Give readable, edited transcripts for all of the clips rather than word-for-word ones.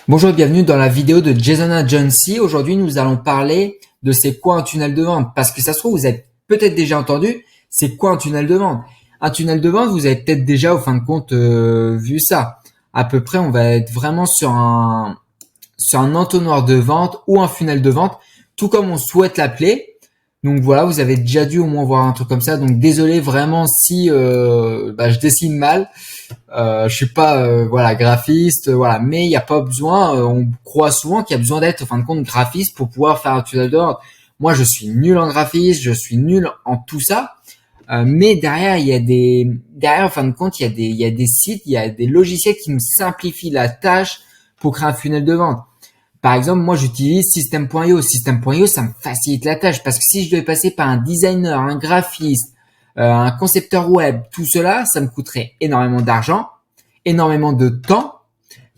Bonjour et bienvenue dans la vidéo de Jason Agency. Aujourd'hui, nous allons parler de c'est quoi un tunnel de vente. Parce que ça se trouve, vous avez peut-être déjà entendu, c'est quoi un tunnel de vente. Un tunnel de vente, vous avez peut-être déjà, au fin de compte, vu ça. À peu près, on va être vraiment sur un entonnoir de vente ou un funnel de vente, tout comme on souhaite l'appeler. Donc voilà, vous avez déjà dû au moins voir un truc comme ça. Donc désolé vraiment si je dessine mal. Je suis pas voilà graphiste, voilà, mais il n'y a pas besoin. On croit souvent qu'il y a besoin d'être en fin de compte graphiste pour pouvoir faire un tunnel de vente. Moi, je suis nul en graphisme, je suis nul en tout ça. Mais derrière, en fin de compte, il y a des sites, il y a des logiciels qui me simplifient la tâche pour créer un funnel de vente. Par exemple, moi, j'utilise System.io. System.io, ça me facilite la tâche parce que si je devais passer par un designer, un graphiste, un concepteur web, tout cela, ça me coûterait énormément d'argent, énormément de temps,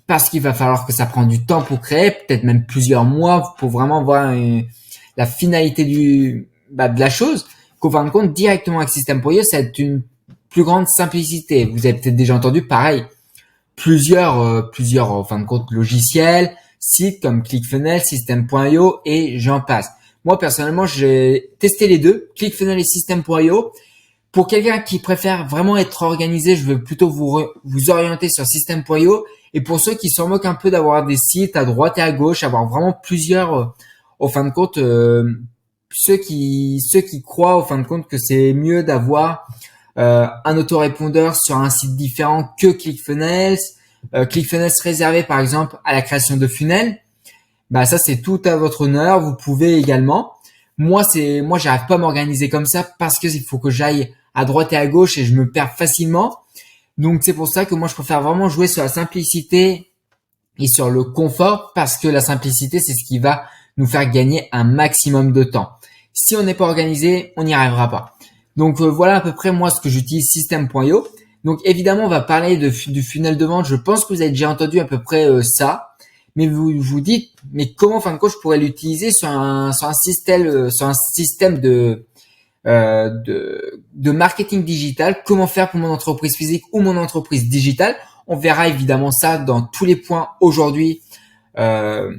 parce qu'il va falloir que ça prend du temps pour créer, peut-être même plusieurs mois pour vraiment voir la finalité de la chose. Qu'au fin de compte, directement avec System.io, ça va être une plus grande simplicité. Vous avez peut-être déjà entendu pareil, plusieurs en fin de compte logiciels, sites comme ClickFunnels, System.io et j'en passe. Moi personnellement, j'ai testé les deux, ClickFunnels et System.io. Pour quelqu'un qui préfère vraiment être organisé, je vais plutôt vous orienter sur System.io. Et pour ceux qui s'en moquent un peu d'avoir des sites à droite et à gauche, avoir vraiment plusieurs, au fin de compte, ceux qui croient au fin de compte que c'est mieux d'avoir un autorépondeur sur un site différent que ClickFunnels, ClickFunnels réservé par exemple à la création de funnels, bah ça c'est tout à votre honneur. Vous pouvez également. Moi j'arrive pas à m'organiser comme ça parce que il faut que j'aille à droite et à gauche et je me perds facilement. Donc c'est pour ça que moi je préfère vraiment jouer sur la simplicité et sur le confort parce que la simplicité c'est ce qui va nous faire gagner un maximum de temps. Si on n'est pas organisé, on n'y arrivera pas. Donc voilà à peu près moi ce que j'utilise System.io. Donc évidemment on va parler du funnel de vente. Je pense que vous avez déjà entendu à peu près ça. Mais vous dites, mais comment en fin de compte je pourrais l'utiliser sur un système de marketing digital? Comment faire pour mon entreprise physique ou mon entreprise digitale? On verra évidemment ça dans tous les points aujourd'hui. Euh,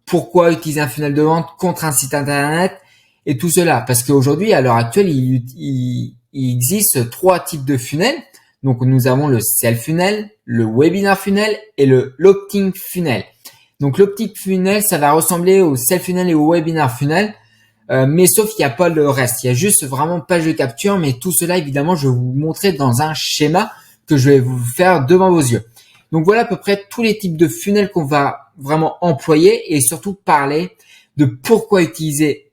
Pourquoi utiliser un funnel de vente contre un site internet et tout cela? Parce qu'aujourd'hui, à l'heure actuelle, il existe trois types de funnels. Donc, nous avons le sell funnel, le webinar funnel et le l'opting funnel. Donc, l'opting funnel, ça va ressembler au sell funnel et au webinar funnel. Mais sauf qu'il n'y a pas le reste. Il y a juste vraiment page de capture, mais tout cela, évidemment, je vais vous montrer dans un schéma que je vais vous faire devant vos yeux. Donc voilà à peu près tous les types de funnels qu'on va vraiment employer et surtout parler de pourquoi utiliser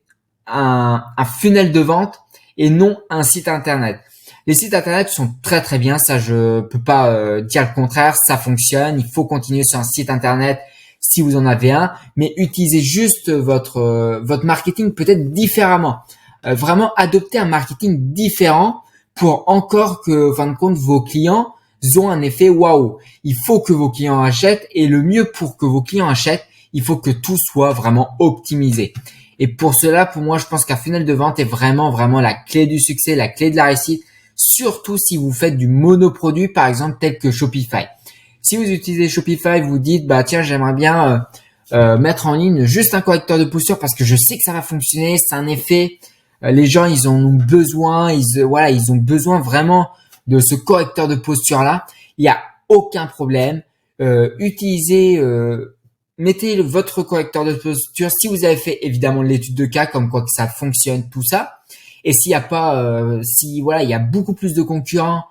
un funnel de vente et non un site internet. Les sites internet sont très très bien, ça je peux pas dire le contraire, ça fonctionne, il faut continuer sur un site internet si vous en avez un, mais utilisez juste votre marketing peut-être différemment. Vraiment adopter un marketing différent pour encore que, en fin de compte, vos clients ont un effet waouh. Il faut que vos clients achètent et le mieux pour que vos clients achètent, il faut que tout soit vraiment optimisé. Et pour cela, pour moi, je pense qu'un funnel de vente est vraiment, vraiment la clé du succès, la clé de la réussite, surtout si vous faites du monoproduit, par exemple, tel que Shopify. Si vous utilisez Shopify, vous dites, bah tiens, j'aimerais bien mettre en ligne juste un correcteur de posture parce que je sais que ça va fonctionner, c'est un effet. Les gens, ils en ont besoin, ils ont besoin vraiment de ce correcteur de posture là. Il y a aucun problème. Mettez votre correcteur de posture. Si vous avez fait évidemment l'étude de cas, comme quoi que ça fonctionne, tout ça. Et s'il y a pas, si voilà, il y a beaucoup plus de concurrents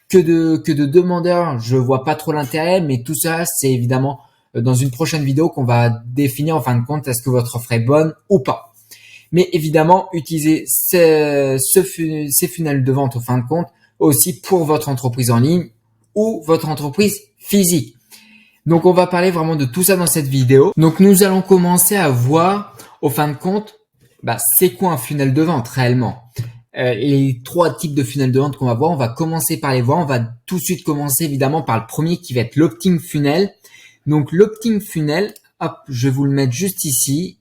que de demandeurs, je vois pas trop l'intérêt. Mais tout ça, c'est évidemment dans une prochaine vidéo qu'on va définir en fin de compte est-ce que votre offre est bonne ou pas. Mais évidemment, utilisez ces funnels de vente en fin de compte aussi pour votre entreprise en ligne ou votre entreprise physique. Donc, on va parler vraiment de tout ça dans cette vidéo. Donc, nous allons commencer à voir, au fin de compte, c'est quoi un funnel de vente réellement. Les trois types de funnels de vente qu'on va voir, on va commencer par les voir. On va tout de suite commencer évidemment par le premier qui va être l'opting funnel. Donc, l'opting funnel, hop, je vais vous le mettre juste ici.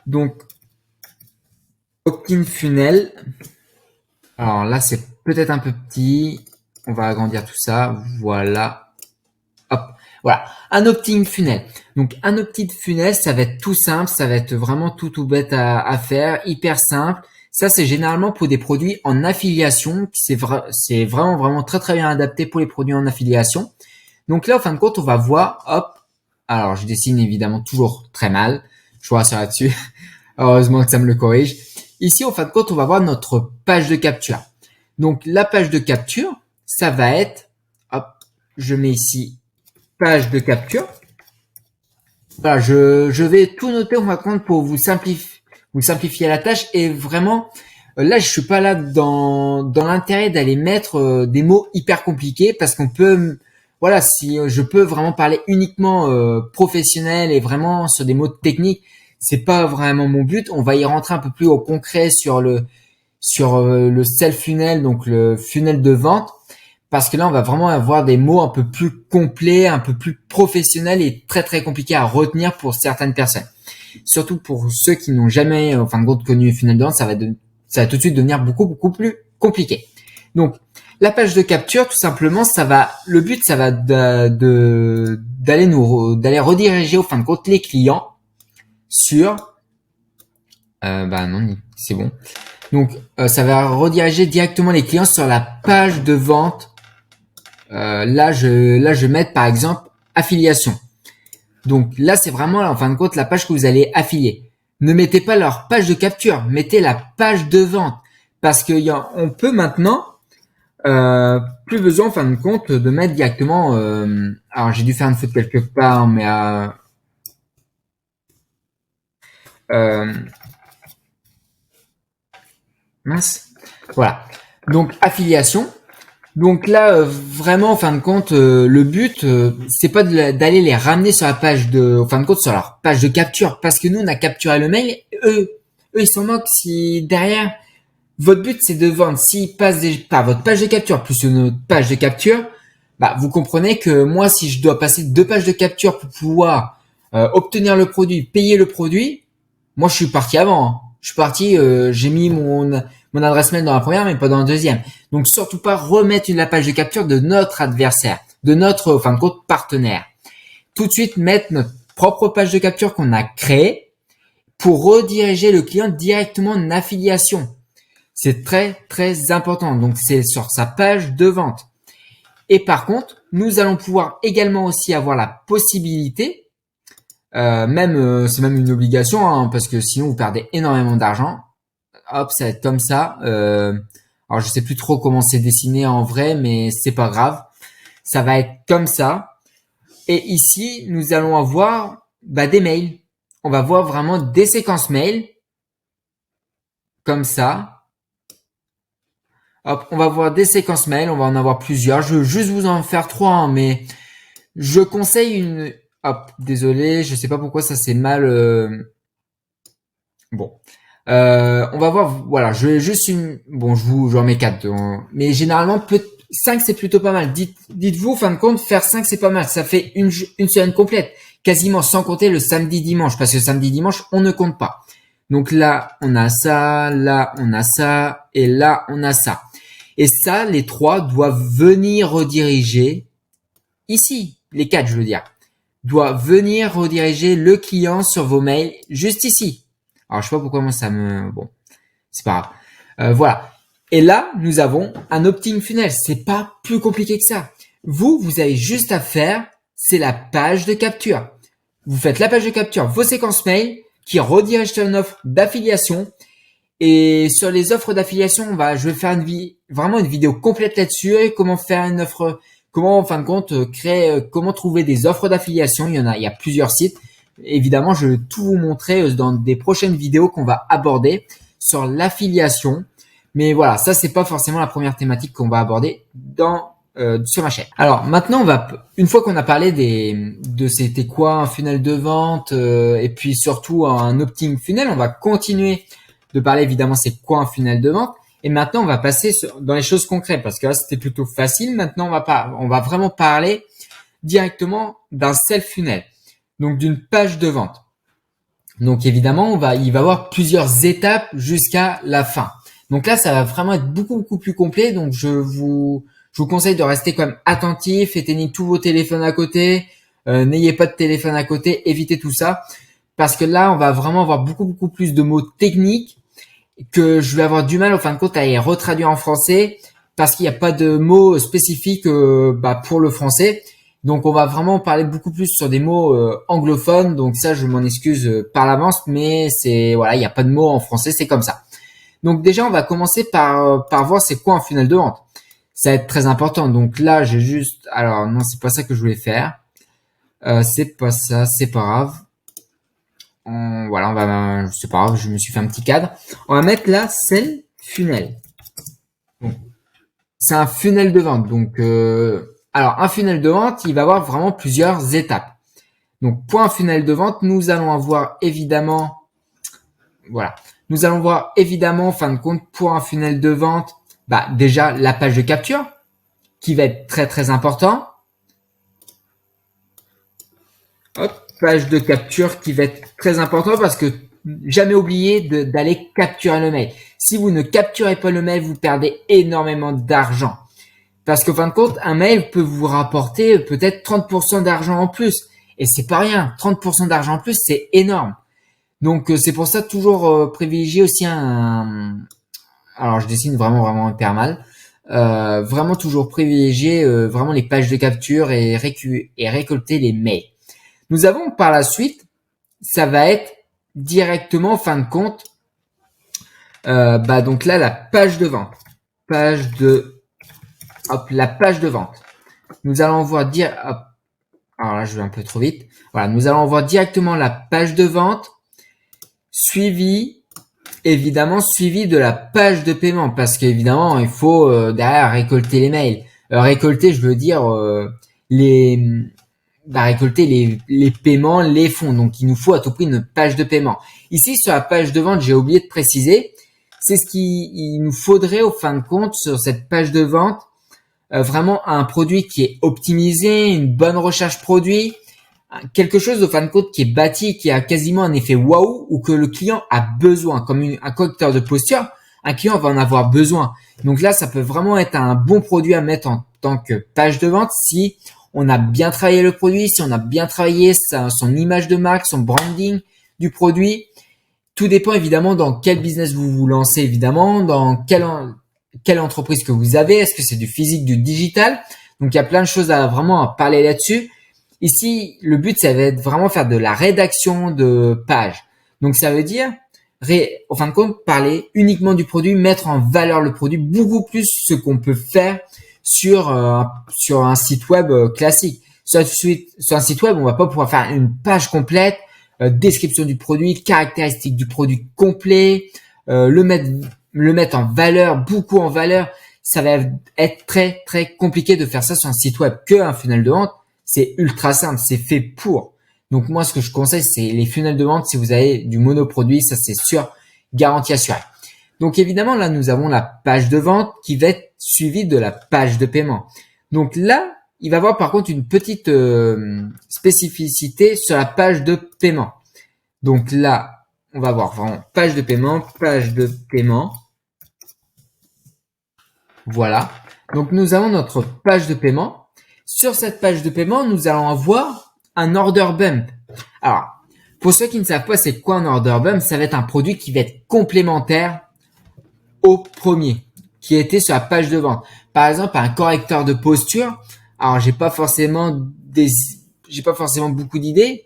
Donc, opt-in funnel. Alors là, c'est peut-être un peu petit. On va agrandir tout ça. Voilà. Hop. Voilà, un opt-in funnel. Donc un opt-in funnel, ça va être tout simple, ça va être vraiment tout bête à faire, hyper simple. Ça, c'est généralement pour des produits en affiliation. C'est vraiment très bien adapté pour les produits en affiliation. Donc là, en fin de compte, on va voir, hop. Alors, je dessine évidemment toujours très mal. Je vous rassure là-dessus. Heureusement que ça me le corrige. Ici, en fin de compte, on va voir notre page de capture. Donc, la page de capture, ça va être, hop, je mets ici page de capture. Voilà, je vais tout noter en fin de compte pour vous simplifier la tâche et vraiment, là, je suis pas là dans l'intérêt d'aller mettre des mots hyper compliqués parce qu'on peut, voilà, si je peux vraiment parler uniquement professionnel et vraiment sur des mots techniques, c'est pas vraiment mon but. On va y rentrer un peu plus au concret sur le sell funnel, donc le funnel de vente, parce que là, on va vraiment avoir des mots un peu plus complets, un peu plus professionnels et très compliqués à retenir pour certaines personnes. Surtout pour ceux qui n'ont jamais, en fin de compte, connu le funnel de vente, ça va tout de suite devenir beaucoup plus compliqué. Donc, la page de capture, tout simplement, le but, ça va d'aller rediriger, au fin de compte, les clients sur, non, c'est bon. Donc, ça va rediriger directement les clients sur la page de vente. Là, je vais mettre, par exemple, affiliation. Donc là, c'est vraiment, en fin de compte, la page que vous allez affilier. Ne mettez pas leur page de capture, mettez la page de vente. Parce on peut maintenant, plus besoin, en fin de compte, de mettre directement, alors j'ai dû faire une faute quelque part, mais mince. Voilà. Donc, affiliation. Donc là, vraiment, en fin de compte, le but, c'est pas d'aller les ramener sur la page en fin de compte, sur leur page de capture, parce que nous, on a capturé le mail. Eux, ils s'en moquent si derrière, votre but, c'est de vendre. S'ils passent par votre page de capture plus une autre page de capture, bah, vous comprenez que moi, si je dois passer 2 pages de capture pour pouvoir obtenir le produit, payer le produit, moi, je suis parti avant. Hein. Je suis parti, j'ai mis mon adresse mail dans la première, mais pas dans la deuxième. Donc, surtout pas remettre la page de capture de notre adversaire, de notre, en fin de compte, partenaire. Tout de suite, mettre notre propre page de capture qu'on a créée pour rediriger le client directement en affiliation. C'est très important. Donc, c'est sur sa page de vente. Et par contre, nous allons pouvoir également aussi avoir la possibilité, c'est même une obligation, hein, parce que sinon vous perdez énormément d'argent. Hop, ça va être comme ça. Alors je sais plus trop comment c'est dessiné en vrai, mais c'est pas grave. Ça va être comme ça. Et ici, nous allons avoir des mails. On va voir vraiment des séquences mails. Comme ça. Hop, on va voir des séquences mails. On va en avoir plusieurs. Je veux juste vous en faire 3, hein, mais je conseille une... Hop, désolé, je sais pas pourquoi ça s'est mal... Bon. On va voir, voilà, je vais juste j'en mets 4, mais généralement, 5 c'est plutôt pas mal. Dites-vous, en fin de compte, faire 5 c'est pas mal. Ça fait une semaine complète, quasiment sans compter le samedi dimanche, parce que samedi dimanche, on ne compte pas. Donc là, on a ça, là, on a ça, et là, on a ça. Et ça, les 3 doivent venir rediriger ici, les 4, je veux dire, doivent venir rediriger le client sur vos mails juste ici. Alors, je sais pas pourquoi moi bon, c'est pas grave. Voilà. Et là, nous avons un opt-in funnel. C'est pas plus compliqué que ça. Vous avez juste à faire, c'est la page de capture. Vous faites la page de capture, vos séquences mail qui redirigent sur une offre d'affiliation. Et sur les offres d'affiliation, je vais faire vraiment une vidéo complète là-dessus. Comment faire une offre, comment en fin de compte comment trouver des offres d'affiliation. Il y a plusieurs sites. Évidemment, je vais tout vous montrer dans des prochaines vidéos qu'on va aborder sur l'affiliation. Mais voilà, ça c'est pas forcément la première thématique qu'on va aborder sur ma chaîne. Alors maintenant, une fois qu'on a parlé de c'était quoi un funnel de vente et puis surtout un opt-in funnel, on va continuer de parler évidemment c'est quoi un funnel de vente. Et maintenant, on va passer dans les choses concrètes parce que là c'était plutôt facile. Maintenant, on va vraiment parler directement d'un sell funnel. Donc d'une page de vente. Donc évidemment, il va y avoir plusieurs étapes jusqu'à la fin. Donc là, ça va vraiment être beaucoup plus complet. Donc je vous conseille de rester quand même attentif, éteignez tous vos téléphones à côté. N'ayez pas de téléphone à côté, évitez tout ça. Parce que là, on va vraiment avoir beaucoup plus de mots techniques que je vais avoir du mal, au fin de compte, à les retraduire en français parce qu'il n'y a pas de mots spécifiques pour le français. Donc, on va vraiment parler beaucoup plus sur des mots anglophones. Donc, ça, je m'en excuse par l'avance, mais voilà, il n'y a pas de mots en français, c'est comme ça. Donc, déjà, on va commencer par voir c'est quoi un funnel de vente. Ça va être très important. Donc là, alors non, c'est pas ça que je voulais faire. C'est pas ça, c'est pas grave. Voilà, c'est pas grave, je me suis fait un petit cadre. On va mettre là Sell Funnel. Bon. C'est un funnel de vente. Donc, alors un funnel de vente, il va avoir vraiment plusieurs étapes. Donc, pour un funnel de vente, nous allons avoir évidemment, en fin de compte, pour un funnel de vente, déjà la page de capture, qui va être très important. Hop, page de capture qui va être très important parce que jamais oublier d'aller capturer le mail. Si vous ne capturez pas le mail, vous perdez énormément d'argent. Parce qu'au fin de compte, un mail peut vous rapporter peut-être 30% d'argent en plus. Et c'est pas rien. 30% d'argent en plus, c'est énorme. Donc, c'est pour ça toujours privilégier aussi alors, je dessine vraiment hyper mal. Vraiment toujours privilégier vraiment les pages de capture et récolter les mails. Nous avons par la suite, ça va être directement en fin de compte, donc là la page de vente, la page de vente. Nous allons voir alors là je vais un peu trop vite. Voilà, nous allons voir directement la page de vente, suivi de la page de paiement, parce qu'évidemment il faut derrière récolter les mails. Récolter, je veux dire récolter les paiements, les fonds. Donc, il nous faut à tout prix une page de paiement. Ici, sur la page de vente, j'ai oublié de préciser, c'est ce qu'il nous faudrait au fin de compte sur cette page de vente, vraiment un produit qui est optimisé, une bonne recherche produit, quelque chose au fin de compte qui est bâti, qui a quasiment un effet waouh ou que le client a besoin, comme un correcteur de posture, un client va en avoir besoin. Donc là, ça peut vraiment être un bon produit à mettre en tant que page de vente si on a bien travaillé le produit, si on a bien travaillé son image de marque, son branding du produit. Tout dépend évidemment dans quel business vous vous lancez, évidemment, dans quelle entreprise que vous avez. Est-ce que c'est du physique, du digital? Donc, il y a plein de choses à vraiment parler là-dessus. Ici, le but, ça va être vraiment faire de la rédaction de pages. Donc, ça veut dire, en fin de compte, parler uniquement du produit, mettre en valeur le produit, beaucoup plus ce qu'on peut faire sur un site web classique. Sur un site web, on va pas pouvoir faire une page complète, description du produit, caractéristiques du produit complet, le mettre en valeur, beaucoup en valeur. Ça va être très compliqué de faire ça sur un site web. Un funnel de vente, c'est ultra simple, c'est fait pour. Donc moi, ce que je conseille, c'est les funnels de vente. Si vous avez du monoproduit, ça c'est sûr, garantie assurée. Donc évidemment, là, nous avons la page de vente qui va être suivie de la page de paiement. Donc là, il va y avoir par contre une petite spécificité sur la page de paiement. Donc là, on va voir vraiment page de paiement. Voilà. Donc nous avons notre page de paiement. Sur cette page de paiement, nous allons avoir un order bump. Alors, pour ceux qui ne savent pas c'est quoi un order bump, ça va être un produit qui va être complémentaire au premier, qui était sur la page de vente. Par exemple, un correcteur de posture. Alors, j'ai pas forcément beaucoup d'idées,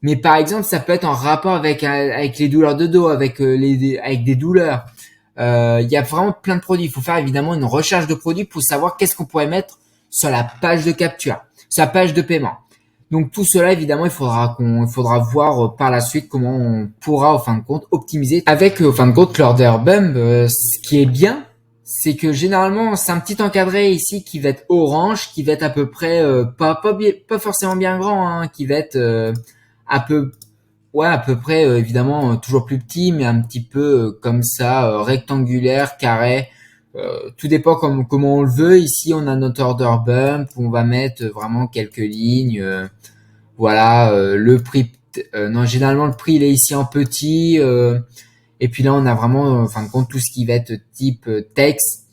mais par exemple, ça peut être en rapport avec les douleurs de dos, avec des douleurs. Il y a vraiment plein de produits. Il faut faire évidemment une recherche de produits pour savoir qu'est-ce qu'on pourrait mettre sur la page de capture, sur la page de paiement. Donc tout cela, évidemment, il faudra voir par la suite comment on pourra, au fin de compte, optimiser avec, au fin de compte, l'order bump. Ce qui est bien, c'est que généralement, c'est un petit encadré ici qui va être orange, qui va être à peu près pas forcément bien grand, hein, qui va être à peu près évidemment toujours plus petit, mais un petit peu comme ça, rectangulaire, carré. Tout dépend comment on le veut. Ici, on a notre order bump. On va mettre vraiment quelques lignes. Le prix. Non, généralement le prix il est ici en petit. Et puis là, on a vraiment, en fin de compte, tout ce qui va être type texte.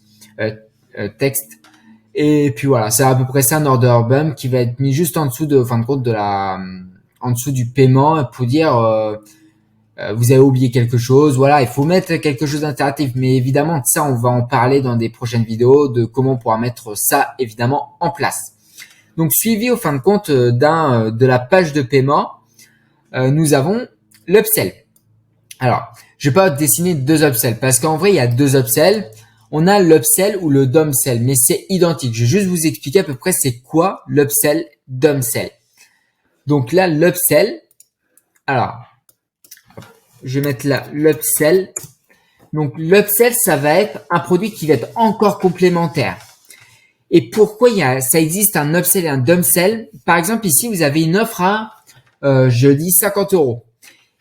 Et puis voilà, c'est à peu près ça un order bump qui va être mis juste en dessous de, fin de compte, en dessous du paiement pour dire vous avez oublié quelque chose. Voilà, il faut mettre quelque chose d'interactif. Mais évidemment, ça, on va en parler dans des prochaines vidéos de comment on pourra mettre ça évidemment en place. Donc suivi au fin de compte de la page de paiement, nous avons l'upsell. Alors, je vais pas dessiner deux upsells parce qu'en vrai, il y a deux upsells. On a l'upsell ou le dumpsell, mais c'est identique. Je vais juste vous expliquer à peu près c'est quoi l'upsell, dumpsell. Donc là, l'upsell, alors, je vais mettre là l'upsell. Donc l'upsell, ça va être un produit qui va être encore complémentaire. Et pourquoi ça existe un upsell et un dumpsell? Par exemple, ici, vous avez une offre à, je dis 50 euros.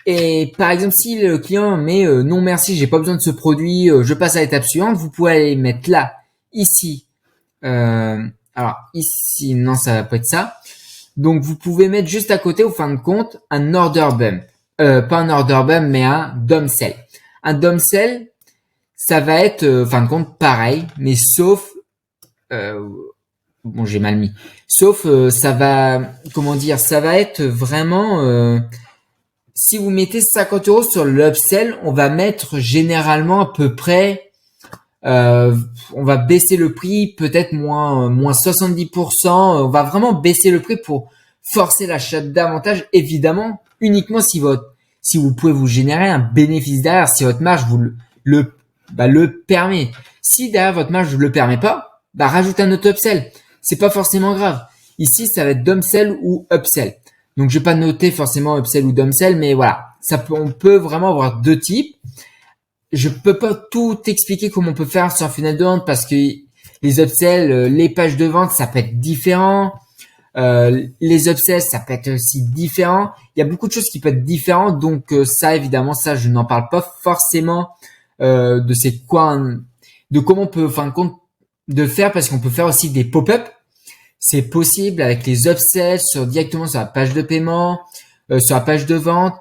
Et par exemple, si le client met non merci, j'ai pas besoin de ce produit, je passe à l'étape suivante, vous pouvez aller mettre là, ici. Alors ici, non, ça va pas être ça. Donc vous pouvez mettre juste à côté, au fin de compte, un order bump. Pas un order bump, mais un dumpsell. Un dumpsell, ça va être, fin de compte, pareil, mais sauf, bon, j'ai mal mis. Sauf, ça va, comment dire, ça va être vraiment, si vous mettez 50 euros sur l'upsell, on va mettre généralement à peu près, on va baisser le prix, peut-être moins 70%. On va vraiment baisser le prix pour forcer l'achat davantage. Évidemment, uniquement si vous pouvez vous générer un bénéfice derrière, si votre marge vous le permet. Si derrière votre marge ne le permet pas, rajoutez un autre upsell. C'est pas forcément grave. Ici, ça va être dumpsell ou upsell. Donc, je vais pas noter forcément upsell ou dumpsell, mais voilà. On peut vraiment avoir deux types. Je peux pas tout expliquer comment on peut faire sur un funnel de vente parce que les upsells, les pages de vente, ça peut être différent. Les upsells, ça peut être aussi différent. Il y a beaucoup de choses qui peuvent être différentes. Donc, ça, évidemment, ça, je n'en parle pas forcément de comment on peut, fin de compte, de faire parce qu'on peut faire aussi des pop-up. C'est possible avec les upsells directement sur la page de paiement, sur la page de vente.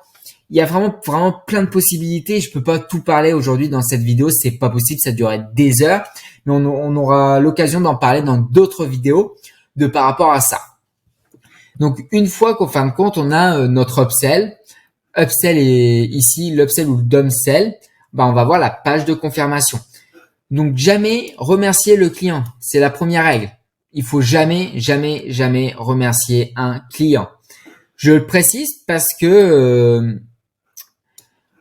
Il y a vraiment plein de possibilités. Je peux pas tout parler aujourd'hui dans cette vidéo. C'est pas possible. Ça durerait des heures. Mais on aura l'occasion d'en parler dans d'autres vidéos par rapport à ça. Donc, une fois qu'au fin de compte, on a notre upsell et ici, l'upsell ou le dumpsell, on va voir la page de confirmation. Donc, jamais remercier le client. C'est la première règle. Il faut jamais remercier un client. Je le précise parce que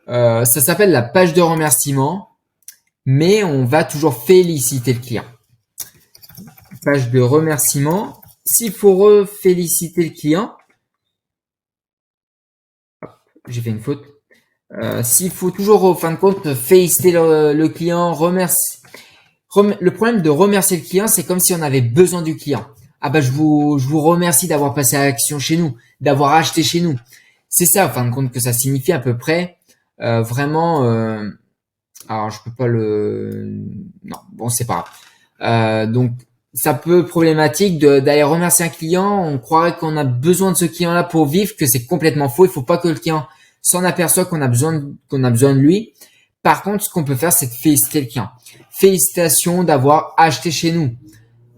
ça s'appelle la page de remerciement, mais on va toujours féliciter le client. Page de remerciement. S'il faut féliciter le client, j'ai fait une faute. S'il faut toujours, au fin de compte, féliciter le client, remercier. Le problème de remercier le client, c'est comme si on avait besoin du client. Je vous remercie d'avoir passé à l'action chez nous, d'avoir acheté chez nous. C'est ça, au fin de compte, que ça signifie à peu près. Vraiment. Alors, je peux pas non, bon, c'est pas grave. Donc, ça peut être problématique d'aller remercier un client. On croirait qu'on a besoin de ce client-là pour vivre, que c'est complètement faux. Il faut pas que le client s'en aperçoive qu'on a besoin de lui. Par contre, ce qu'on peut faire, c'est de féliciter le client. Félicitations d'avoir acheté chez nous.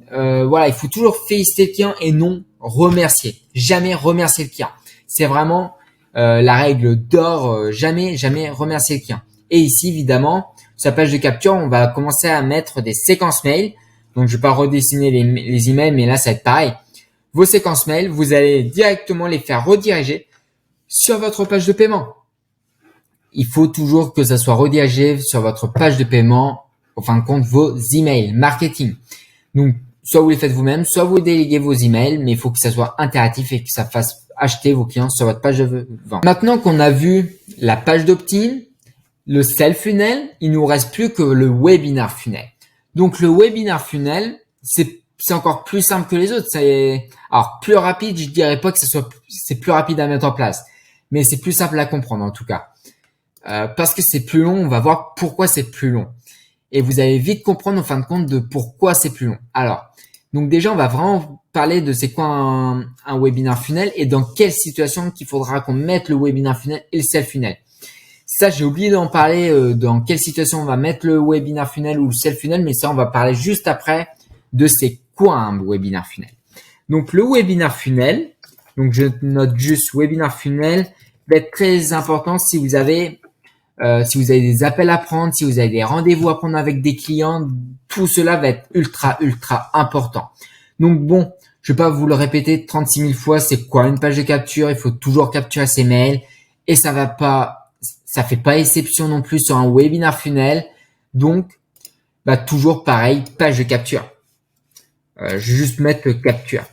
Voilà, il faut toujours féliciter le client et non remercier. Jamais remercier le client. C'est vraiment la règle d'or. Jamais remercier le client. Et ici, évidemment, sur la page de capture, on va commencer à mettre des séquences mail. Donc, je vais pas redessiner les emails, mais là, ça va être pareil. Vos séquences mail, vous allez directement les faire rediriger sur votre page de paiement. Il faut toujours que ça soit redirigé sur votre page de paiement, au fin de compte, vos emails marketing. Donc, soit vous les faites vous-même, soit vous déléguez vos emails, mais il faut que ça soit interactif et que ça fasse acheter vos clients sur votre page de vente. Maintenant qu'on a vu la page d'opt-in, le sell funnel, il nous reste plus que le webinar funnel. Donc, le webinar funnel, c'est encore plus simple que les autres. Alors, plus rapide, je dirais pas que c'est plus rapide à mettre en place, mais c'est plus simple à comprendre en tout cas. Parce que c'est plus long, on va voir pourquoi c'est plus long. Et vous allez vite comprendre en fin de compte de pourquoi c'est plus long. Alors, donc déjà, on va vraiment parler de c'est quoi un webinar funnel et dans quelle situation qu'il faudra qu'on mette le webinar funnel et le sell funnel. Ça, j'ai oublié d'en parler dans quelle situation on va mettre le webinar funnel ou le sell funnel, mais ça, on va parler juste après de c'est quoi un webinar funnel? Donc le webinar funnel, donc je note juste webinar funnel, va être très important si vous avez des appels à prendre, si vous avez des rendez-vous à prendre avec des clients, tout cela va être ultra important. Donc bon, je vais pas vous le répéter 36 000 fois, c'est quoi une page de capture? Il faut toujours capturer ses mails et ça fait pas exception non plus sur un webinar funnel. Donc, toujours pareil, page de capture. Je vais juste mettre le capture.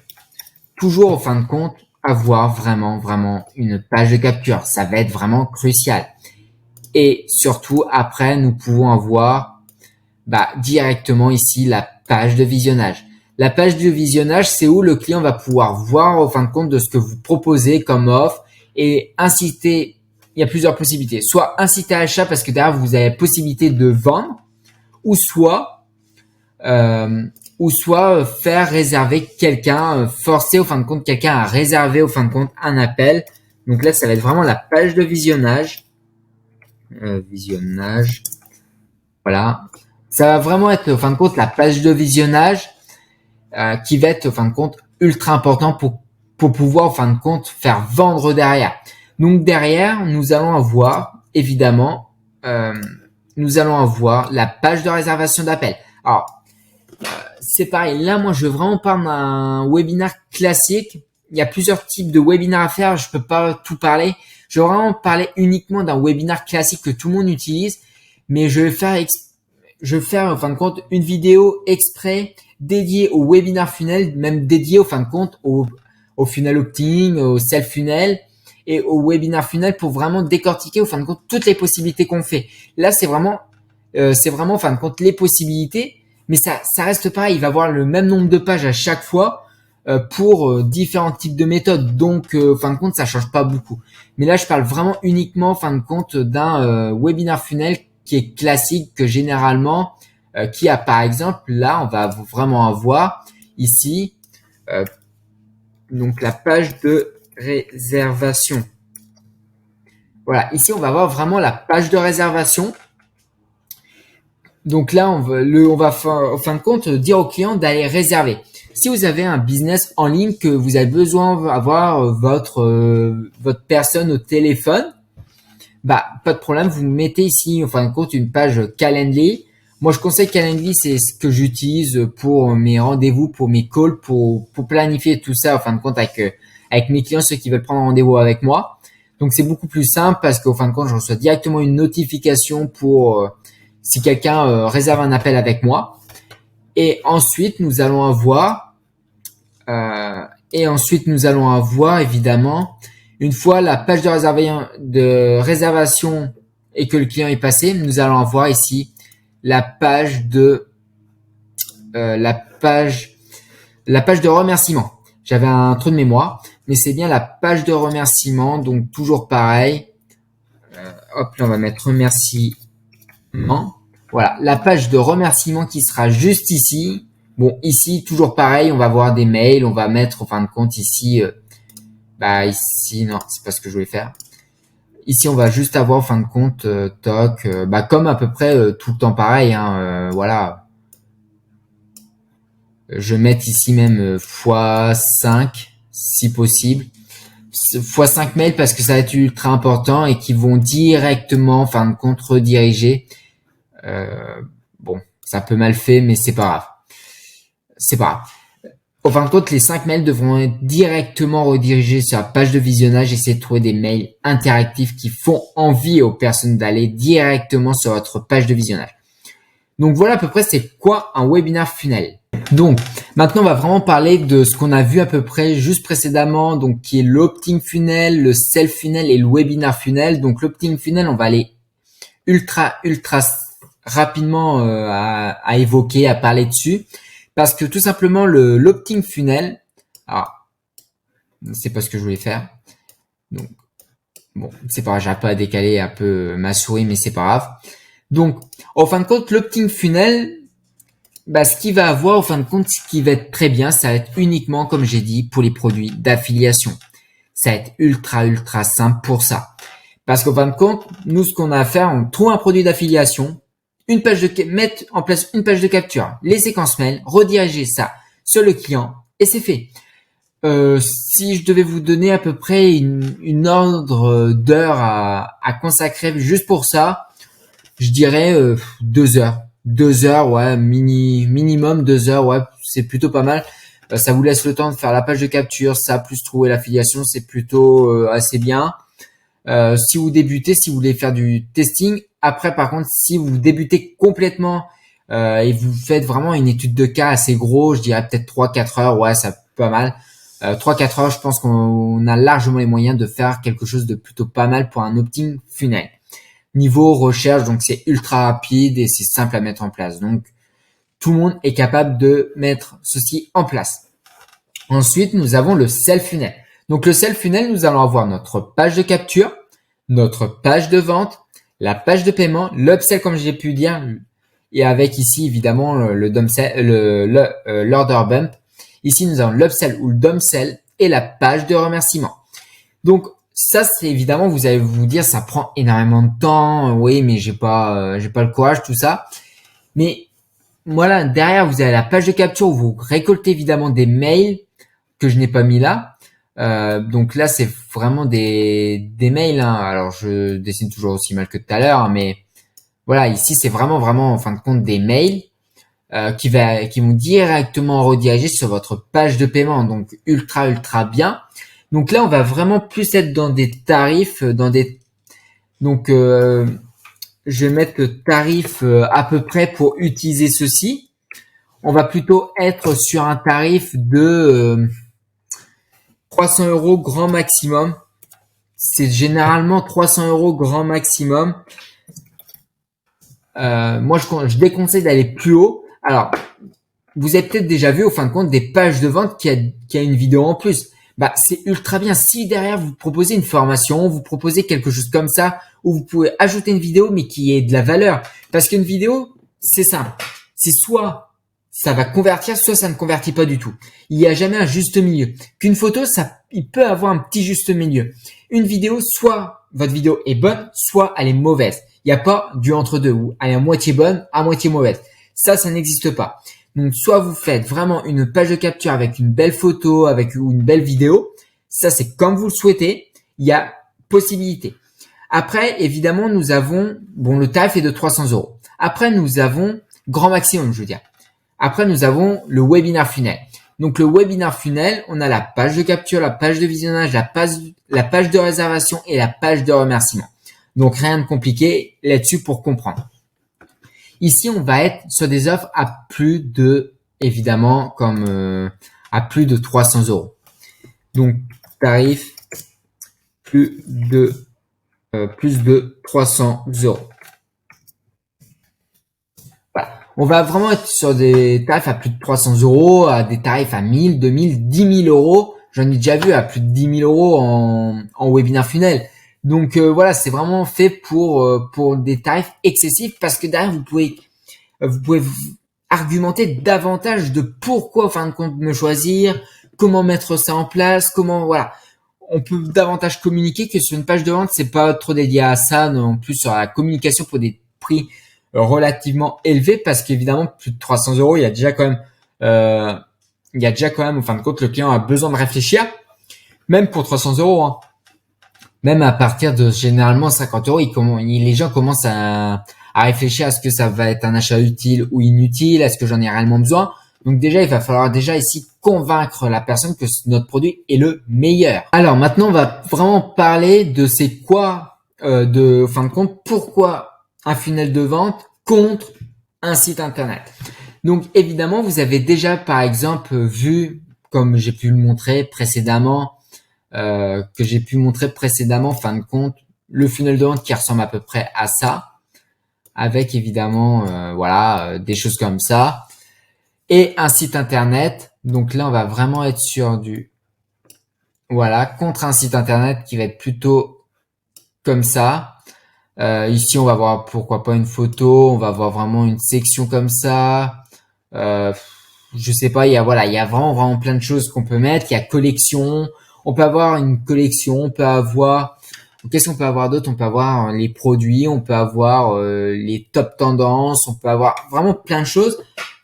Toujours en fin de compte, avoir vraiment une page de capture. Ça va être vraiment crucial. Et surtout, après, nous pouvons avoir directement ici la page de visionnage. La page de visionnage, c'est où le client va pouvoir voir en fin de compte de ce que vous proposez comme offre et inciter. Il y a plusieurs possibilités. Soit inciter à l'achat parce que derrière, vous avez la possibilité de vendre ou soit faire réserver quelqu'un, forcer au fin de compte quelqu'un à réserver au fin de compte un appel. Donc là, ça va être vraiment la page de visionnage. Voilà. Ça va vraiment être au fin de compte la page de visionnage qui va être au fin de compte ultra important pour pouvoir au fin de compte faire vendre derrière. Donc derrière, nous allons avoir évidemment la page de réservation d'appel. Alors c'est pareil, là moi je veux vraiment parler d'un webinaire classique. Il y a plusieurs types de webinaires à faire, je peux pas tout parler. Je vais vraiment parler uniquement d'un webinaire classique que tout le monde utilise, mais je vais faire en fin de compte une vidéo exprès dédiée au webinar funnel, même dédiée au fin de compte au funnel opt-in, au self funnel et au webinar funnel pour vraiment décortiquer au fin de compte toutes les possibilités qu'on fait. Là c'est vraiment en fin de compte les possibilités, mais ça reste pareil, il va avoir le même nombre de pages à chaque fois. Pour différents types de méthodes, donc en fin de compte ça change pas beaucoup. Mais là je parle vraiment uniquement en fin de compte d'un webinar funnel qui est classique, que généralement qui a par exemple là on va vraiment avoir ici donc la page de réservation. Voilà, ici on va avoir vraiment la page de réservation. Donc là on va en fin de compte dire au client d'aller réserver. Si vous avez un business en ligne que vous avez besoin d'avoir votre personne au téléphone, pas de problème, vous mettez ici en fin de compte une page Calendly. Moi je conseille Calendly, c'est ce que j'utilise pour mes rendez-vous, pour mes calls, pour planifier tout ça en fin de compte avec mes clients, ceux qui veulent prendre rendez-vous avec moi. Donc c'est beaucoup plus simple parce qu'au fin de compte je reçois directement une notification pour si quelqu'un réserve un appel avec moi. Et ensuite nous allons avoir évidemment, une fois la page de réservation et que le client est passé, nous allons avoir ici la page de remerciement. J'avais un trou de mémoire, mais c'est bien la page de remerciement. Donc toujours pareil. Là on va mettre remerciement. Voilà, la page de remerciement qui sera juste ici. Bon, ici, toujours pareil, on va avoir des mails, on va mettre, en fin de compte, ici, ici, non, c'est pas ce que je voulais faire. Ici, on va juste avoir, en fin de compte, comme à peu près tout le temps pareil, voilà. Je vais mettre ici même x5, si possible. x5 mails parce que ça va être ultra important et qui vont directement, en fin de compte, rediriger. Bon, c'est un peu mal fait, mais c'est pas grave. En fin de compte, les 5 mails devront être directement redirigés sur la page de visionnage. Essayez de trouver des mails interactifs qui font envie aux personnes d'aller directement sur votre page de visionnage. Donc voilà à peu près c'est quoi un webinar funnel. Donc maintenant on va vraiment parler de ce qu'on a vu à peu près juste précédemment, donc qui est l'opt-in funnel, le self funnel et le webinar funnel. Donc l'opt-in funnel, on va aller ultra rapidement à évoquer, à parler dessus, parce que tout simplement l'opt-in funnel, c'est pas ce que je voulais faire, donc bon c'est pas grave, j'ai un peu à décaler un peu ma souris, mais c'est pas grave. Donc en fin de compte l'opt-in funnel, ce qui va avoir en fin de compte, ce qui va être très bien, ça va être uniquement, comme j'ai dit, pour les produits d'affiliation. Ça va être ultra simple pour ça. Parce qu'en fin de compte, nous, ce qu'on a à faire, on trouve un produit d'affiliation, mettre en place une page de capture, les séquences mail, rediriger ça sur le client et c'est fait. Si je devais vous donner à peu près une ordre d'heure à consacrer juste pour ça, je dirais 2 heures. 2 heures, ouais, minimum 2 heures, ouais, c'est plutôt pas mal. Ça vous laisse le temps de faire la page de capture, ça plus trouver l'affiliation, c'est plutôt assez bien. Si vous débutez, si vous voulez faire du testing, après par contre, si vous débutez complètement et vous faites vraiment une étude de cas assez gros, je dirais peut-être 3-4 heures, ouais, ça pas mal. 3-4 heures, je pense qu'on a largement les moyens de faire quelque chose de plutôt pas mal pour un opt-in funnel. Niveau recherche, donc c'est ultra rapide et c'est simple à mettre en place. Donc tout le monde est capable de mettre ceci en place. Ensuite, nous avons le sell funnel. Donc le sell funnel, nous allons avoir notre page de capture, notre page de vente, la page de paiement, l'upsell comme j'ai pu dire, et avec ici évidemment l'order bump. Ici, nous avons l'upsell ou le downsell et la page de remerciement. Donc, ça, c'est évidemment, vous allez vous dire, ça prend énormément de temps. Oui, mais j'ai pas le courage, tout ça. Mais voilà, derrière, vous avez la page de capture où vous récoltez évidemment des mails que je n'ai pas mis là. Donc là, c'est vraiment des mails. Hein. Alors, je dessine toujours aussi mal que tout à l'heure, hein, mais voilà, ici, c'est vraiment, en fin de compte, des mails qui vont directement rediriger sur votre page de paiement. Donc ultra bien. Donc là, on va vraiment plus être dans des tarifs, donc je vais mettre le tarif à peu près pour utiliser ceci. On va plutôt être sur un tarif de 300 € grand maximum. C'est généralement 300 € grand maximum. Moi, je déconseille d'aller plus haut. Alors, vous avez peut-être déjà vu au fin de compte des pages de vente qui a une vidéo en plus. Bah, c'est ultra bien. Si derrière vous proposez une formation, vous proposez quelque chose comme ça, où vous pouvez ajouter une vidéo mais qui ait de la valeur. Parce qu'une vidéo, c'est simple. C'est soit ça va convertir, soit ça ne convertit pas du tout. Il n'y a jamais un juste milieu. Qu'une photo, il peut avoir un petit juste milieu. Une vidéo, soit votre vidéo est bonne, soit elle est mauvaise. Il n'y a pas du entre-deux où elle est à moitié bonne, à moitié mauvaise. Ça n'existe pas. Donc, soit vous faites vraiment une page de capture avec une belle photo, ou une belle vidéo. Ça, c'est comme vous le souhaitez. Il y a possibilité. Après, évidemment, nous avons, le tarif est de 300 €. Après, nous avons grand maximum, je veux dire. Après, nous avons le webinar funnel. Donc, le webinar funnel, on a la page de capture, la page de visionnage, la page de réservation et la page de remerciement. Donc, rien de compliqué là-dessus pour comprendre. Ici, on va être sur des offres à plus de, évidemment, à plus de 300 €. Donc, tarif plus de 300 €. Voilà. On va vraiment être sur des tarifs à plus de 300 €, à des tarifs à 1000, 2000, 10 000 €. J'en ai déjà vu à plus de 10 000 € en webinar funnel. Donc voilà, c'est vraiment fait pour des tarifs excessifs parce que derrière vous pouvez argumenter davantage de pourquoi en fin de compte me choisir, comment mettre ça en place, voilà. On peut davantage communiquer que sur une page de vente, c'est pas trop dédié à ça non plus sur la communication pour des prix relativement élevés parce qu'évidemment plus de 300 €, il y a déjà quand même en fin de compte le client a besoin de réfléchir même pour 300 €. Hein. Même à partir de généralement 50 €, les gens commencent à réfléchir à ce que ça va être un achat utile ou inutile, est-ce que j'en ai réellement besoin. Donc déjà, il va falloir ici convaincre la personne que notre produit est le meilleur. Alors maintenant, on va vraiment parler de c'est quoi, fin de compte, pourquoi un funnel de vente contre un site internet. Donc évidemment, vous avez déjà par exemple vu, comme j'ai pu le montrer précédemment, fin de compte, le funnel de vente qui ressemble à peu près à ça, avec évidemment, des choses comme ça, et un site internet. Donc là, on va vraiment être sur contre un site internet qui va être plutôt comme ça. Ici, on va voir pourquoi pas une photo, on va voir vraiment une section comme ça. Je sais pas, il y a vraiment plein de choses qu'on peut mettre. Il y a collection. On peut avoir une collection, qu'est-ce qu'on peut avoir d'autre? On peut avoir les produits, on peut avoir les top tendances, on peut avoir vraiment plein de choses.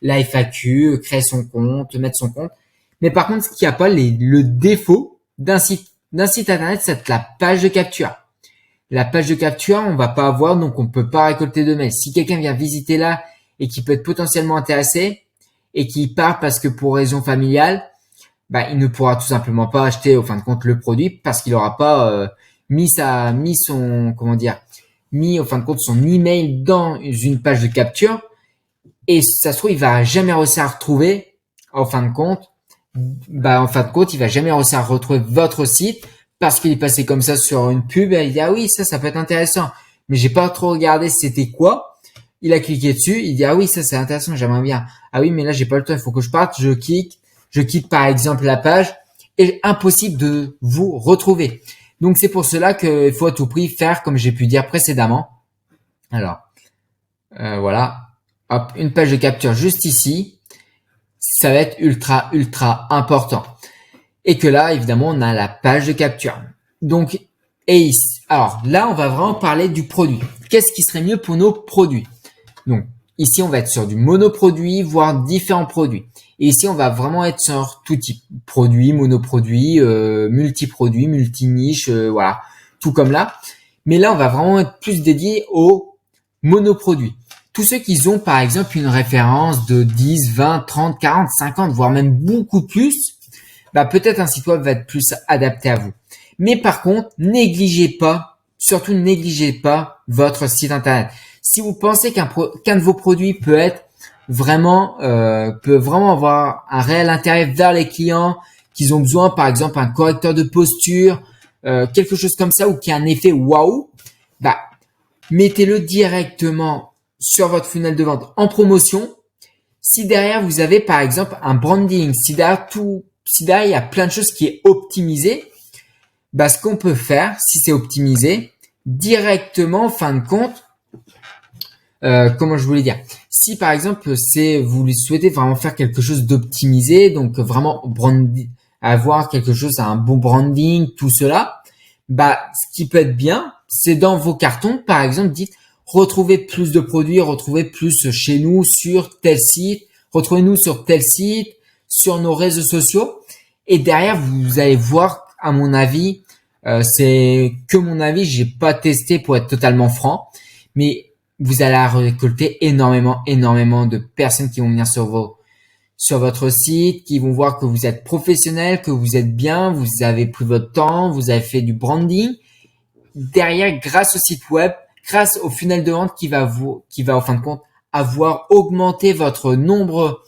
la FAQ, créer son compte, mettre son compte. Mais par contre, ce qu'il n'y a pas, le défaut d'un site internet, c'est la page de capture. La page de capture, on va pas avoir, donc on peut pas récolter de mails. Si quelqu'un vient visiter là et qui peut être potentiellement intéressé et qui part parce que pour raison familiale, bah, il ne pourra tout simplement pas acheter au fin de compte le produit parce qu'il n'aura pas mis au fin de compte son email dans une page de capture et ça se trouve il va jamais réussir à retrouver en fin de compte, il va jamais réussir à retrouver votre site parce qu'il est passé comme ça sur une pub et il dit ah oui ça peut être intéressant mais j'ai pas trop regardé c'était quoi. Il a cliqué dessus, il dit ah oui ça c'est intéressant j'aimerais bien, ah oui mais là j'ai pas le temps il faut que je parte, je quitte par exemple la page et impossible de vous retrouver. Donc c'est pour cela qu'il faut à tout prix faire comme j'ai pu dire précédemment. Alors voilà, hop, une page de capture juste ici, ça va être ultra important. Et que là évidemment on a la page de capture. Donc alors là on va vraiment parler du produit. Qu'est-ce qui serait mieux pour nos produits? Donc ici on va être sur du monoproduit voire différents produits. Et ici, on va vraiment être sur tout type. Produits, monoproduits, multiproduits, multiniches, voilà. Tout comme là. Mais là, on va vraiment être plus dédié aux monoproduits. Tous ceux qui ont, par exemple, une référence de 10, 20, 30, 40, 50, voire même beaucoup plus, bah, peut-être un site web va être plus adapté à vous. Mais par contre, surtout négligez pas votre site internet. Si vous pensez qu'un de vos produits peut vraiment avoir un réel intérêt vers les clients, qu'ils ont besoin, par exemple, un correcteur de posture, quelque chose comme ça, ou qui a un effet waouh, bah, mettez-le directement sur votre funnel de vente en promotion. Si derrière vous avez, par exemple, un branding, si derrière il y a plein de choses qui est optimisé, bah, ce qu'on peut faire, si c'est optimisé, directement, en fin de compte, comment je voulais dire, si par exemple vous souhaitez vraiment faire quelque chose d'optimisé, donc vraiment avoir quelque chose, un bon branding, tout cela, bah ce qui peut être bien, c'est dans vos cartons, par exemple, dites retrouvez plus de produits, retrouvez plus chez nous sur tel site, retrouvez-nous sur tel site, sur nos réseaux sociaux, et derrière vous allez voir, à mon avis, c'est que mon avis, j'ai pas testé pour être totalement franc, mais vous allez récolter énormément de personnes qui vont venir sur votre site, qui vont voir que vous êtes professionnel, que vous êtes bien, vous avez pris votre temps, vous avez fait du branding. Derrière, grâce au site web, grâce au funnel de vente qui va en fin de compte avoir augmenté votre nombre,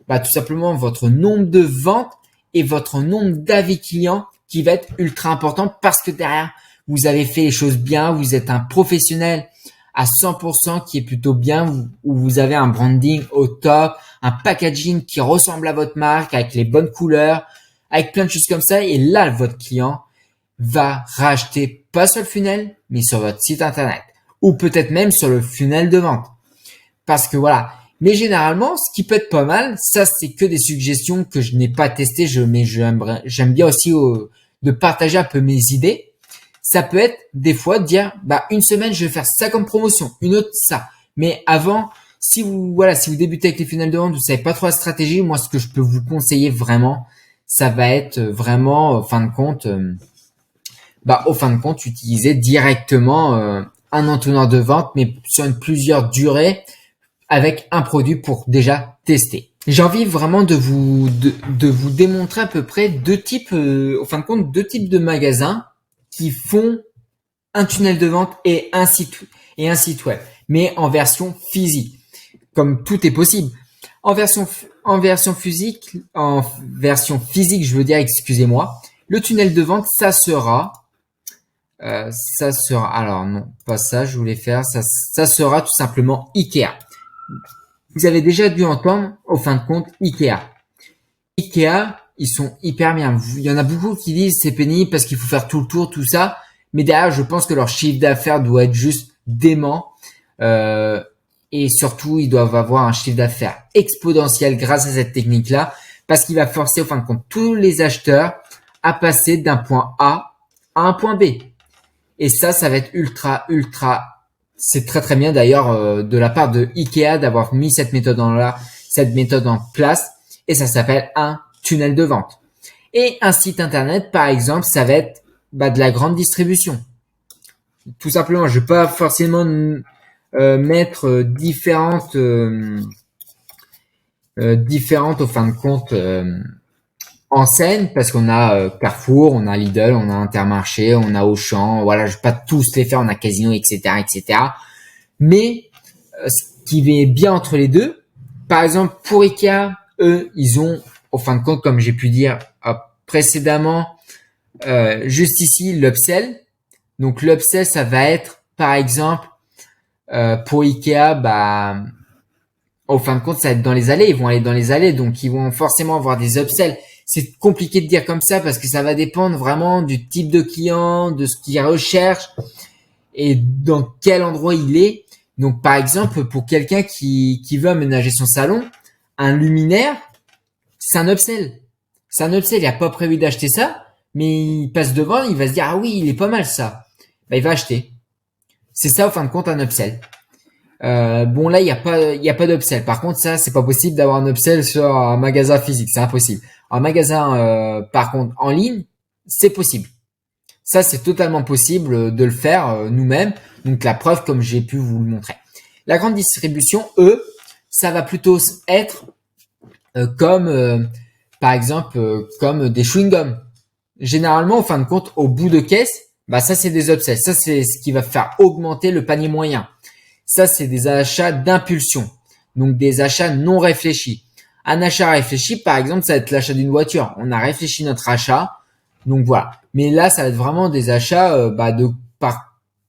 tout simplement votre nombre de ventes et votre nombre d'avis clients qui va être ultra important parce que derrière, vous avez fait les choses bien, vous êtes un professionnel à 100% qui est plutôt bien, où vous avez un branding au top, un packaging qui ressemble à votre marque avec les bonnes couleurs, avec plein de choses comme ça. Et là, votre client va racheter pas sur le funnel, mais sur votre site internet ou peut-être même sur le funnel de vente. Parce que voilà. Mais généralement, ce qui peut être pas mal, ça c'est que des suggestions que je n'ai pas testées, mais j'aime bien aussi de partager un peu mes idées. Ça peut être des fois de dire, une semaine, je vais faire ça comme promotion, une autre ça. Mais avant, si vous débutez avec les funnels de vente, vous savez pas trop la stratégie, moi, ce que je peux vous conseiller vraiment, ça va être vraiment, au fin de compte, utiliser directement un entonnoir de vente, mais sur plusieurs durées, avec un produit pour déjà tester. J'ai envie vraiment de vous démontrer à peu près deux types de magasins qui font un tunnel de vente et un site web, mais en version physique, comme tout est possible. En version physique, je veux dire, excusez-moi, le tunnel de vente, ça sera, alors non, pas ça, je voulais faire, ça sera tout simplement Ikea. Vous avez déjà dû entendre, au fin de compte, Ikea. Ikea, ils sont hyper bien. Il y en a beaucoup qui disent c'est pénible parce qu'il faut faire tout le tour, tout ça. Mais derrière, je pense que leur chiffre d'affaires doit être juste dément. Et surtout, ils doivent avoir un chiffre d'affaires exponentiel grâce à cette technique-là. Parce qu'il va forcer, au fin de compte, tous les acheteurs à passer d'un point A à un point B. Et ça va être ultra. C'est très bien d'ailleurs de la part de Ikea d'avoir mis cette méthode en là, cette méthode en place et ça s'appelle un tunnel de vente. Et un site internet, par exemple, ça va être de la grande distribution. Tout simplement, je vais pas forcément mettre différentes au fin de compte en scène parce qu'on a Carrefour, on a Lidl, on a Intermarché, on a Auchan, voilà, je vais pas tous les faire, on a Casino, etc., etc. Mais ce qui est bien entre les deux, par exemple pour Ikea, eux, ils ont, au fin de compte, comme j'ai pu dire précédemment, juste ici, l'upsell. Donc l'upsell, ça va être, par exemple, pour Ikea, au fin de compte, ça va être dans les allées. Ils vont aller dans les allées, donc ils vont forcément avoir des upsells. C'est compliqué de dire comme ça parce que ça va dépendre vraiment du type de client, de ce qu'il recherche et dans quel endroit il est. Donc par exemple, pour quelqu'un qui veut aménager son salon, un luminaire, c'est un upsell. C'est un upsell, il n'a pas prévu d'acheter ça, mais il passe devant, il va se dire ah oui, il est pas mal ça. Il va acheter. C'est ça au fin de compte un upsell. Bon là il y a pas d'upsell. Par contre ça c'est pas possible d'avoir un upsell sur un magasin physique, c'est impossible. Un magasin par contre en ligne, c'est possible. Ça c'est totalement possible de le faire nous-mêmes. Donc la preuve comme j'ai pu vous le montrer. La grande distribution, eux, ça va plutôt être comme par exemple comme des chewing-gums. Généralement, en fin de compte, au bout de caisse, ça c'est des upsells. Ça c'est ce qui va faire augmenter le panier moyen. Ça c'est des achats d'impulsion, donc des achats non réfléchis. Un achat réfléchi, par exemple, ça va être l'achat d'une voiture. On a réfléchi notre achat, donc voilà. Mais là, ça va être vraiment des achats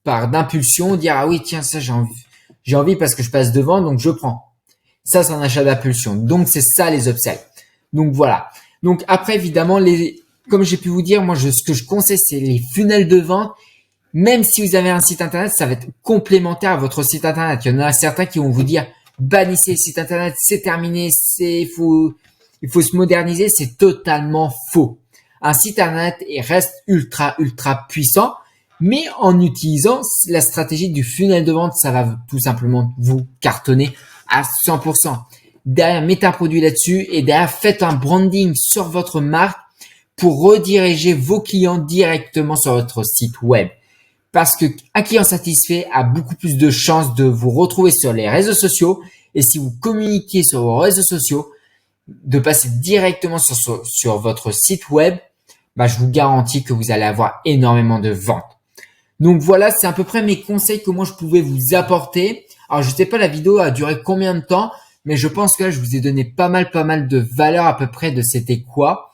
par d'impulsion, dire ah oui tiens ça j'ai envie parce que je passe devant, donc je prends. Ça c'est un achat d'impulsion. Donc c'est ça les upsells. Donc voilà. Donc après évidemment comme j'ai pu vous dire, moi ce que je conseille c'est les funnels de vente. Même si vous avez un site internet, ça va être complémentaire à votre site internet. Il y en a certains qui vont vous dire bannissez le site internet, c'est terminé, il faut se moderniser. C'est totalement faux. Un site internet reste ultra puissant, mais en utilisant la stratégie du funnel de vente, ça va tout simplement vous cartonner à 100%. Derrière, mettez un produit là-dessus et derrière, faites un branding sur votre marque pour rediriger vos clients directement sur votre site web. Parce que un client satisfait a beaucoup plus de chances de vous retrouver sur les réseaux sociaux. Et si vous communiquez sur vos réseaux sociaux, de passer directement sur votre site web, je vous garantis que vous allez avoir énormément de ventes. Donc voilà, c'est à peu près mes conseils que moi je pouvais vous apporter. Alors je sais pas la vidéo a duré combien de temps, mais je pense que là je vous ai donné pas mal de valeurs à peu près de c'était quoi.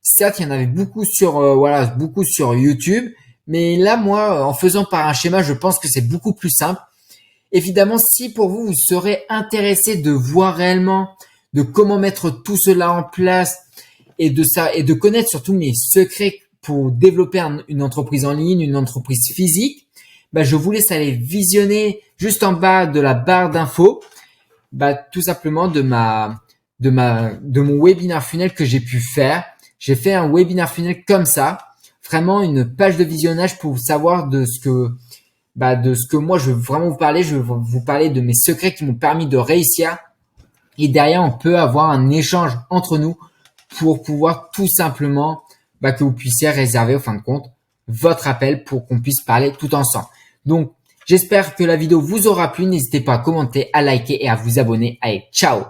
Certes, il y en avait beaucoup sur YouTube. Mais là, moi, en faisant par un schéma, je pense que c'est beaucoup plus simple. Évidemment, si pour vous, vous serez intéressé de voir réellement de comment mettre tout cela en place et de connaître surtout mes secrets pour développer une entreprise en ligne, une entreprise physique, je vous laisse aller visionner juste en bas de la barre d'infos, tout simplement de mon webinaire funnel que j'ai pu faire. J'ai fait un webinaire funnel comme ça. Vraiment une page de visionnage pour savoir de ce que moi je veux vraiment vous parler. Je veux vous parler de mes secrets qui m'ont permis de réussir. Et derrière, on peut avoir un échange entre nous pour pouvoir tout simplement que vous puissiez réserver au fin de compte votre appel pour qu'on puisse parler tout ensemble. Donc, j'espère que la vidéo vous aura plu. N'hésitez pas à commenter, à liker et à vous abonner. Allez, ciao!